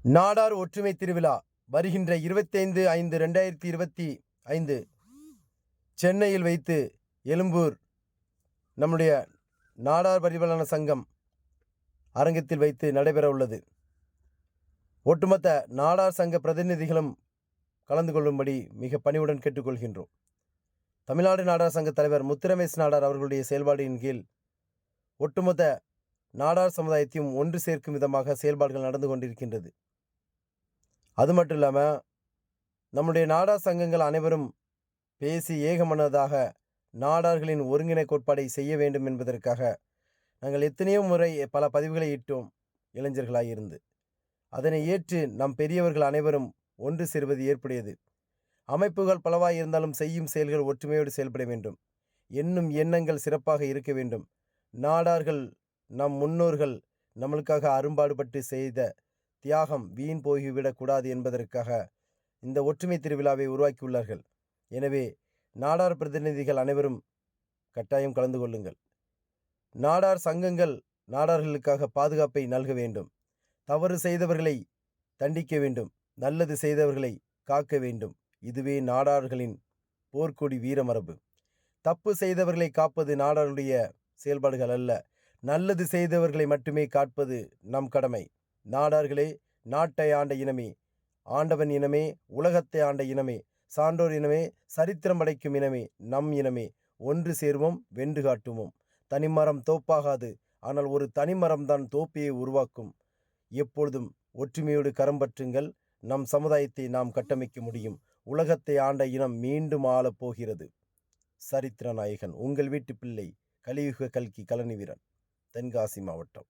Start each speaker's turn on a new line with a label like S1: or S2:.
S1: நாடார் ஒற்றுமை திருவிழா வருகின்ற 25/5/2025 சென்னையில் வைத்து எழும்பூர் நம்முடைய நாடார் பரிபாலன சங்கம் அரங்கத்தில் வைத்து நடைபெற உள்ளது. ஒட்டுமொத்த நாடார் சங்க பிரதிநிதிகளும் கலந்து கொள்ளும்படி மிக பணிவுடன் கேட்டுக்கொள்கின்றோம். தமிழ்நாடு நாடார் சங்க தலைவர் முத்துரமேஷ் நாடார் அவர்களுடைய செயல்பாடின் கீழ் ஒட்டுமொத்த நாடார் சமுதாயத்தையும் ஒன்று சேர்க்கும் விதமாக செயல்பாடுகள் நடந்து கொண்டிருக்கின்றது. அது மட்டும் இல்லாமல் நம்முடைய நாடார் சங்கங்கள் அனைவரும் பேசி ஏகமனதாக நாடார்களின் ஒருங்கிணை கோட்பாடை செய்ய வேண்டும் என்பதற்காக நாங்கள் எத்தனையோ முறை பல பதிவுகளை இட்டோம். இளைஞர்களாயிருந்து அதனை ஏற்று நம் பெரியவர்கள் அனைவரும் ஒன்று சேர்வது ஏற்புடையது. அமைப்புகள் பலவாய் இருந்தாலும் செய்யும் செயல்கள் ஒற்றுமையோடு செயல்பட வேண்டும். எண்ணும் எண்ணங்கள் சிறப்பாக இருக்க வேண்டும். நாடார்கள் நம் முன்னோர்கள் நம்மளுக்காக அரும்பாடுபட்டு செய்த தியாகம் வீண் போய்விடக்கூடாது என்பதற்காக இந்த ஒற்றுமை திருவிழாவை உருவாக்கியுள்ளார்கள். எனவே நாடார் பிரதிநிதிகள் அனைவரும் கட்டாயம் கலந்து கொள்ளுங்கள். நாடார் சங்கங்கள் நாடார்களுக்காக பாதுகாப்பை நல்க வேண்டும். தவறு செய்தவர்களை தண்டிக்க வேண்டும். நல்லது செய்தவர்களை காக்க வேண்டும். இதுவே நாடார்களின் போர்க்கொடி வீரமரபு. தப்பு செய்தவர்களை காப்பது நாடாருடைய செயல்பாடுகள் அல்ல. நல்லது செய்தவர்களை மட்டுமே காப்பது நம் கடமை. நாடார்களே, நாட்டை ஆண்ட இனமே, ஆண்டவன் இனமே, உலகத்தை ஆண்ட இனமே, சான்றோர் இனமே, சரித்திரம் படைக்கும் இனமே, நம் இனமே. ஒன்று சேர்வோம், வென்று காட்டுவோம். தனிமரம் தோப்பாகாது, ஆனால் ஒரு தனிமரம்தான் தோப்பியை உருவாக்கும். எப்பொழுதும் ஒற்றுமையோடு கரம் பற்றுங்கள். நம் சமுதாயத்தை நாம் கட்டமைக்க முடியும். உலகத்தை ஆண்ட இனம் மீண்டும் ஆளப் போகிறது. சரித்திர நாயகன் உங்கள் வீட்டு பிள்ளை, கலியுக கல்கி கலனி வீரன், தென்காசி மாவட்டம்.